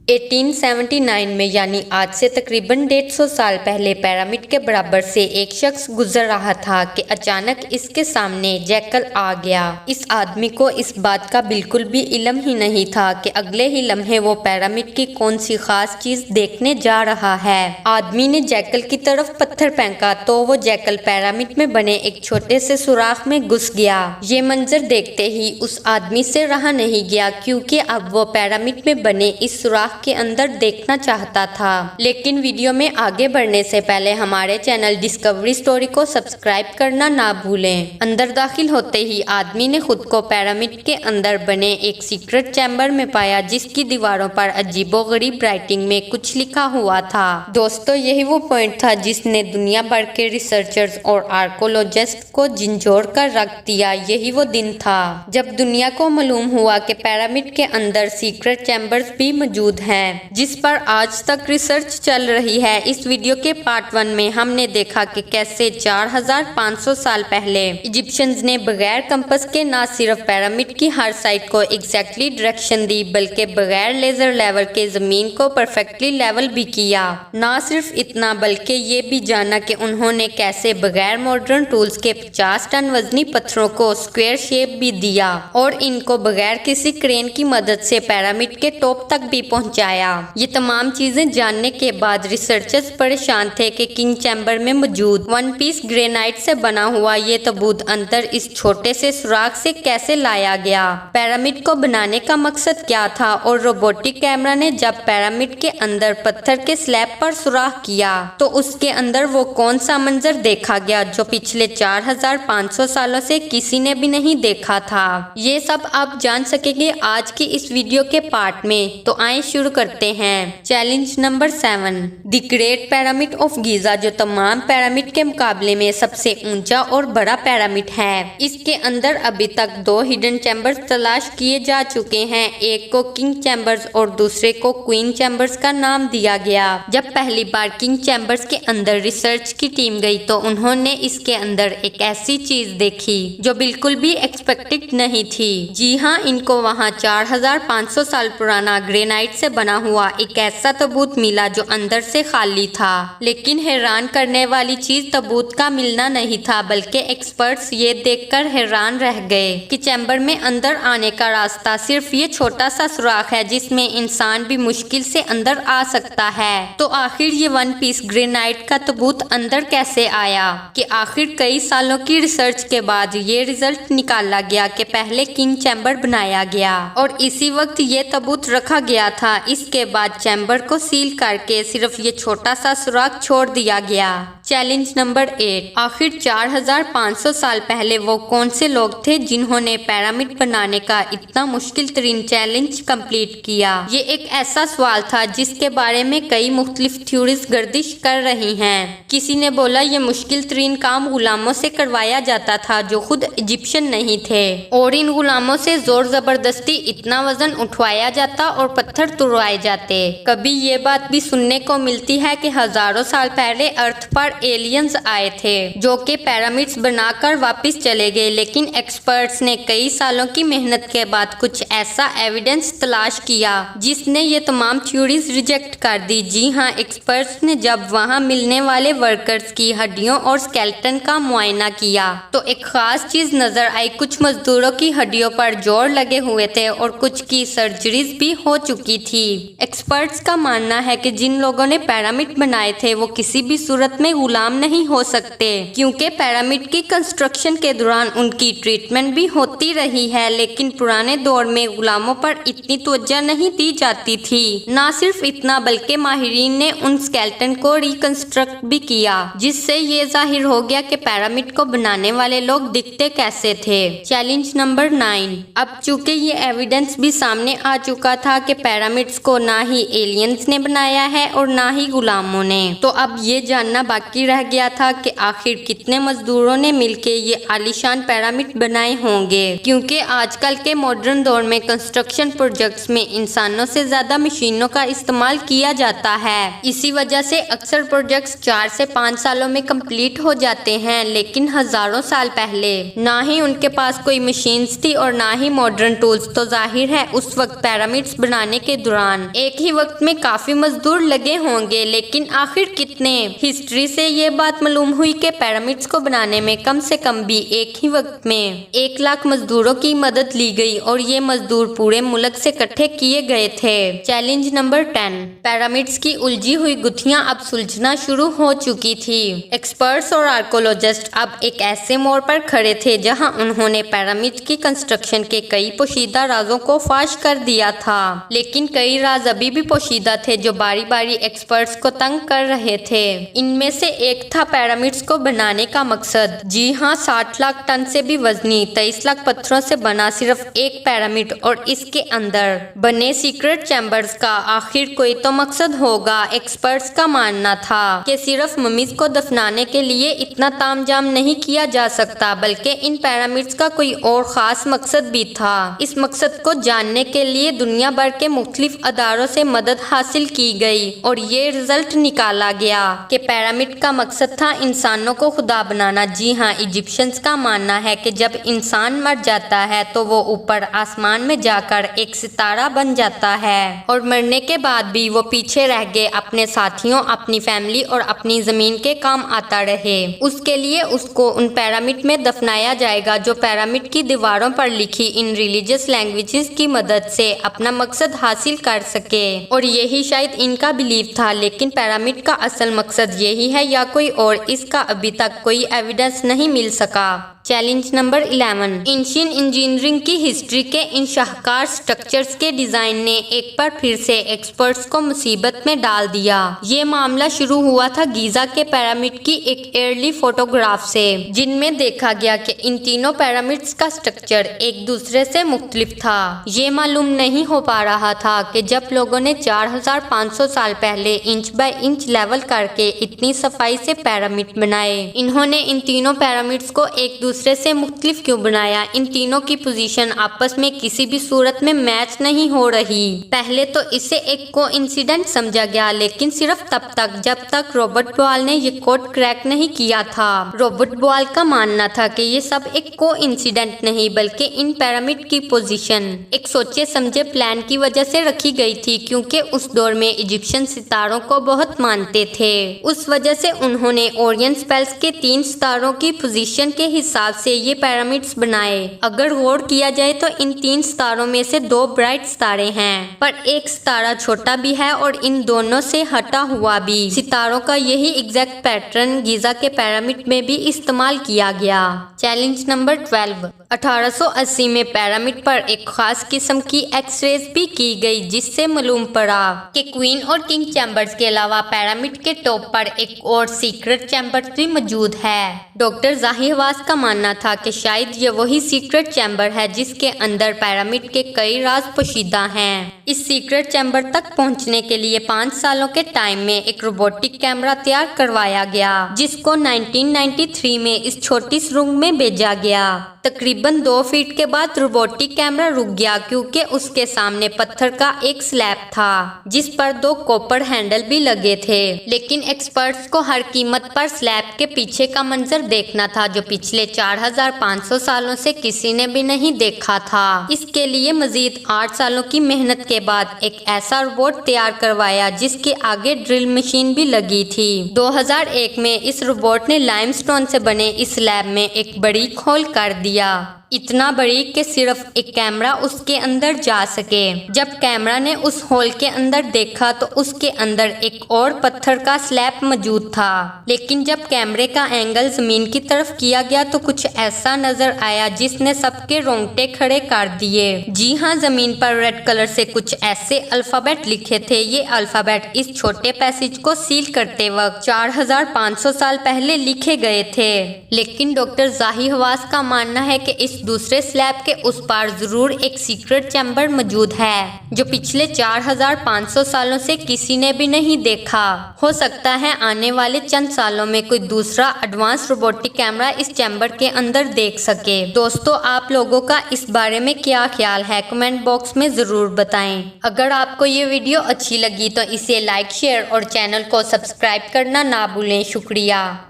1879 में यानी आज से तकरीबन 150 साल पहले पिरामिड के बराबर से एक शख्स गुजर रहा था कि अचानक इसके सामने जैकल आ गया। इस आदमी को इस बात का बिल्कुल भी इल्म ही नहीं था कि अगले ही लम्हे वो पिरामिड की कौन सी खास चीज देखने जा रहा है। आदमी ने जैकल की तरफ पत्थर फेंका तो वो जैकल पिरामिड में बने एक छोटे से सुराख में घुस गया। ये मंजर देखते ही उस आदमी से रहा नहीं गया, क्योंकि अब वो पिरामिड में बने इस सुराख के अंदर देखना चाहता था। लेकिन वीडियो में आगे बढ़ने से पहले हमारे चैनल डिस्कवरी स्टोरी को सब्सक्राइब करना ना भूलें। अंदर दाखिल होते ही आदमी ने खुद को पिरामिड के अंदर बने एक सीक्रेट चैम्बर में पाया, जिसकी दीवारों पर अजीबोगरीब राइटिंग में कुछ लिखा हुआ था। दोस्तों, यही वो पॉइंट था जिसने दुनिया भर के रिसर्चर्स और आर्कोलॉजिस्ट को झंझोड़ कर रख दिया। यही वो दिन था जब दुनिया को मालूम हुआ कि पिरामिड के अंदर सीक्रेट चैम्बर्स भी मौजूद हैं, जिस पर आज तक रिसर्च चल रही है। इस वीडियो के पार्ट 1 में हमने देखा कि कैसे 4500 साल पहले इजिप्शियंस ने बगैर कंपास के न सिर्फ पिरामिड की हर साइड को एग्जैक्टली डायरेक्शन दी, बल्कि बगैर लेजर लेवल के जमीन को परफेक्टली लेवल भी किया। न सिर्फ इतना, बल्कि ये भी जाना कि उन्होंने कैसे बगैर मॉडर्न टूल्स के 50 टन वजनी पत्थरों को स्क्वायर शेप भी दिया और इनको बगैर किसी क्रेन की मदद से पिरामिड के टॉप तक भी पहुंचाया। ये तमाम चीजें जानने के बाद रिसर्चर्स परेशान थे कि किंग चैम्बर में मौजूद वन पीस ग्रेनाइट से बना हुआ ये ताबूत अंदर इस छोटे से सुराख से कैसे लाया गया। पिरामिड को बनाने का मकसद क्या था और रोबोटिक कैमरा ने जब पिरामिड के अंदर पत्थर के स्लैब पर सुराख किया तो उसके अंदर वो कौन सा मंजर देखा गया जो पिछले 4500 सालों से किसी ने भी नहीं देखा था। ये सब आप जान सकेंगे आज की इस वीडियो के पार्ट में। तो आए शुरू करते हैं। Challenge number 7, the great pyramid of Giza, जो तमाम पिरामिड के मुकाबले में सबसे ऊंचा और बड़ा पिरामिड है। इसके अंदर अभी तक 2 हिडन चैम्बर्स तलाश किए जा चुके हैं। एक को किंग चैम्बर्स और दूसरे को क्वीन चैम्बर्स का नाम दिया गया। जब पहली बार किंग चैम्बर्स के अंदर रिसर्च की टीम गई तो उन्होंने इसके अंदर एक ऐसी चीज देखी जो बिल्कुल भी एक्सपेक्टेड नहीं थी। जी हाँ, इनको वहाँ 4500 साल पुराना ग्रेनाइट से बना हुआ एक ऐसा ताबूत मिला जो अंदर से खाली था। लेकिन हैरान करने वाली चीज ताबूत का मिलना नहीं था, बल्कि एक्सपर्ट्स ये देखकर हैरान रह गए कि चैम्बर में अंदर आने का रास्ता सिर्फ ये छोटा सा सुराख है जिसमें इंसान भी मुश्किल से अंदर आ सकता है। तो आखिर ये वन पीस ग्रेनाइट का ताबूत अंदर कैसे आया? कि आखिर कई सालों की रिसर्च के बाद ये रिजल्ट निकाला गया कि पहले किंग चैम्बर बनाया गया और इसी वक्त ये ताबूत रखा गया था। इसके बाद चैम्बर को सील करके सिर्फ ये छोटा सा सुराख छोड़ दिया गया। चैलेंज नंबर 8, आखिर 4500 साल पहले वो कौन से लोग थे जिन्होंने पिरामिड बनाने का इतना मुश्किल तरीन चैलेंज कंप्लीट किया? ये एक ऐसा सवाल था जिसके बारे में कई मुख्तलिफ थ्योरीज गर्दिश कर रही हैं। किसी ने बोला ये मुश्किल तरीन काम गुलामों से करवाया जाता था जो खुद इजिप्शियन नहीं थे, और इन गुलामों से जोर जबरदस्ती इतना वजन उठवाया जाता और पत्थर तुड़वाए जाते। कभी ये बात भी सुनने को मिलती है कि हजारों साल पहले अर्थ पर एलियंस आए थे जो कि पिरामिड्स बनाकर वापस चले गए। लेकिन एक्सपर्ट्स ने कई सालों की मेहनत के बाद कुछ ऐसा एविडेंस तलाश किया जिसने ये तमाम थ्योरीज रिजेक्ट कर दी। जी हाँ, एक्सपर्ट्स ने जब वहाँ मिलने वाले वर्कर्स की हड्डियों और स्केलेटन का मुआयना किया तो एक खास चीज नजर आई। कुछ मजदूरों की हड्डियों पर जोड़ लगे हुए थे और कुछ की सर्जरीज भी हो चुकी थी। एक्सपर्ट्स का मानना है कि जिन लोगों ने पिरामिड बनाए थे वो किसी भी सूरत में गुलाम नहीं हो सकते, क्योंकि पिरामिड की कंस्ट्रक्शन के दौरान उनकी ट्रीटमेंट भी होती रही है। लेकिन पुराने दौर में गुलामों पर इतनी तवज्जो नहीं दी जाती थी। न सिर्फ इतना, बल्कि माहिरीन ने उन स्केलेटन को रिकंस्ट्रक्ट भी किया, जिससे ये जाहिर हो गया कि पिरामिड को बनाने वाले लोग दिखते कैसे थे। चैलेंज नंबर 9, अब चूंकि ये एविडेंस भी सामने आ चुका था कि पिरामिड्स को ना ही एलियंस ने बनाया है और ना ही गुलामों ने, तो अब ये जानना बाकी बाकी रह गया था कि आखिर कितने मजदूरों ने मिलकर ये आलीशान पिरामिड बनाए होंगे, क्योंकि आजकल के मॉडर्न दौर में कंस्ट्रक्शन प्रोजेक्ट्स में इंसानों से ज्यादा मशीनों का इस्तेमाल किया जाता है। इसी वजह से अक्सर प्रोजेक्ट्स 4 से 5 सालों में कंप्लीट हो जाते हैं, लेकिन हजारों साल पहले ना ही उनके पास कोई मशीन्स थी और ना ही मॉडर्न टूल्स, तो जाहिर है उस वक्त पिरामिड्स बनाने के दौरान एक ही वक्त में काफी मजदूर लगे होंगे। लेकिन आखिर कितने? हिस्ट्री से ये बात मालूम हुई कि पिरामिड्स को बनाने में कम से कम भी एक ही वक्त में 1 लाख मजदूरों की मदद ली गई और ये मजदूर पूरे मुल्क से इकट्ठे किए गए थे। Challenge number 10। पिरामिड्स की उलझी हुई गुत्थियां अब सुलझना शुरू हो चुकी थी। एक्सपर्ट्स और आर्कोलॉजिस्ट अब एक ऐसे मोड़ पर खड़े थे जहां उन्होंने पिरामिड की कंस्ट्रक्शन के कई पोशीदा राजों को फाश कर दिया था, लेकिन कई राज अभी भी पोशीदा थे जो बारी बारी एक्सपर्ट्स को तंग कर रहे थे। इनमें से एक था पिरामिड्स को बनाने का मकसद। जी हाँ, 60 लाख टन से भी वजनी 23 लाख पत्थरों से बना सिर्फ एक पिरामिड और इसके अंदर बने सीक्रेट चैम्बर्स का आखिर कोई तो मकसद होगा। एक्सपर्ट्स का मानना था कि सिर्फ ममीज को दफनाने के लिए इतना तामझाम नहीं किया जा सकता, बल्कि इन पिरामिड्स का कोई और खास मकसद भी था। इस मकसद को जानने के लिए दुनिया भर के मुख्तलिफ अदारों से मदद हासिल की गई और ये रिजल्ट निकाला गया कि पिरामिड का मकसद था इंसानों को खुदा बनाना। जी हाँ, इजिप्शियंस का मानना है कि जब इंसान मर जाता है तो वो ऊपर आसमान में जाकर एक सितारा बन जाता है और मरने के बाद भी वो पीछे रह गए अपने साथियों, अपनी फैमिली और अपनी जमीन के काम आता रहे। उसके लिए उसको उन पिरामिड में दफनाया जाएगा जो पिरामिड की दीवारों पर लिखी इन रिलीजियस लैंग्वेजेस की मदद से अपना मकसद हासिल कर सके। और यही शायद इनका बिलीव था, लेकिन पिरामिड का असल मकसद यही है या कोई और, इसका अभी तक कोई एविडेंस नहीं मिल सका। Challenge number 11। एंशिएंट इंजीनियरिंग की हिस्ट्री के इन शाहकार स्ट्रक्चर्स के डिजाइन ने एक बार फिर से एक्सपर्ट्स को मुसीबत में डाल दिया। ये मामला शुरू हुआ था गीजा के पिरामिड की एक अर्ली फोटोग्राफ से, जिनमें देखा गया कि इन तीनों पिरामिड्स का स्ट्रक्चर एक दूसरे से मुख्तलिफ था। ये मालूम नहीं हो पा रहा था कि जब लोगों ने 4500 साल पहले इंच बाय इंच लेवल करके इतनी सफाई से पिरामिड बनाए, इन्होंने इन तीनों पिरामिड्स को एक दूसरे से मुख्तलिफ क्यों बनाया? इन तीनों की पोजीशन आपस में किसी भी सूरत में मैच नहीं हो रही। पहले तो इसे एक कोइंसिडेंट समझा गया, लेकिन सिर्फ तब तक जब तक रॉबर्ट बॉयल ने ये कोड क्रैक नहीं किया था। रॉबर्ट बॉयल का मानना था कि ये सब एक कोइंसिडेंट नहीं, बल्कि इन पिरामिड की पोजीशन एक सोचे समझे प्लान की वजह से रखी गई थी, क्योंकि उस दौर में इजिप्शियन सितारों को बहुत मानते थे। उस वजह से उन्होंने ओरियन स्पेल्स के 3 सितारों की पोजीशन के हिसाब से ये पिरामिड्स बनाए। अगर गौर किया जाए तो इन 3 सितारों में से 2 ब्राइट सितारे हैं, पर एक सितारा छोटा भी है और इन दोनों से हटा हुआ भी। सितारों का यही एग्जैक्ट पैटर्न गीजा के पिरामिड में भी इस्तेमाल किया गया। Challenge number 12। 1880 में पिरामिड पर एक खास किस्म की एक्सरेज भी की गई, जिससे मालूम पड़ा कि क्वीन और किंग चैम्बर्स के अलावा पिरामिड के टॉप पर एक और सीक्रेट चैम्बर भी मौजूद है। डॉक्टर जाहिर हवास का मानना था कि शायद ये वही सीक्रेट चैम्बर है जिसके अंदर पिरामिड के कई राज पोशीदा हैं। इस सीक्रेट चैम्बर तक पहुंचने के लिए 5 सालों के टाइम में एक रोबोटिक कैमरा तैयार करवाया गया, जिसको 1993 में इस छोटी सुरंग में भेजा गया। तकरीबन 2 फीट के बाद रोबोटिक कैमरा रुक गया, क्योंकि उसके सामने पत्थर का एक स्लैब था जिस पर 2 कॉपर हैंडल भी लगे थे। लेकिन एक्सपर्ट्स को हर कीमत पर स्लैब के पीछे का मंजर देखना था, जो पिछले 4500 सालों से किसी ने भी नहीं देखा था। इसके लिए मजीद 8 सालों की मेहनत के बाद एक ऐसा रोबोट तैयार करवाया जिसके आगे ड्रिल मशीन भी लगी थी। 2001 में इस रोबोट ने लाइमस्टोन से बने इस स्लैब में एक बड़ी खोल कर दिया, इतना बड़ी कि सिर्फ एक कैमरा उसके अंदर जा सके। जब कैमरा ने उस होल के अंदर देखा तो उसके अंदर एक और पत्थर का स्लैब मौजूद था, लेकिन जब कैमरे का एंगल जमीन की तरफ किया गया तो कुछ ऐसा नजर आया जिसने सबके रोंगटे खड़े कर दिए। जी हाँ, जमीन पर रेड कलर से कुछ ऐसे अल्फाबेट लिखे थे। ये अल्फाबेट इस छोटे पैसेज को सील करते वक्त 4500 साल पहले लिखे गए थे। लेकिन डॉक्टर जाहिर हवास का मानना है कि इस इस दूसरे स्लैब के उस पार जरूर एक सीक्रेट चैम्बर मौजूद है जो पिछले 4500 सालों से किसी ने भी नहीं देखा। हो सकता है आने वाले चंद सालों में कोई दूसरा एडवांस रोबोटिक कैमरा इस चैम्बर के अंदर देख सके। दोस्तों, आप लोगों का इस बारे में क्या ख्याल है, कमेंट बॉक्स में जरूर बताएं। अगर आपको ये वीडियो अच्छी लगी तो इसे लाइक, शेयर और चैनल को सब्सक्राइब करना ना भूलें। शुक्रिया।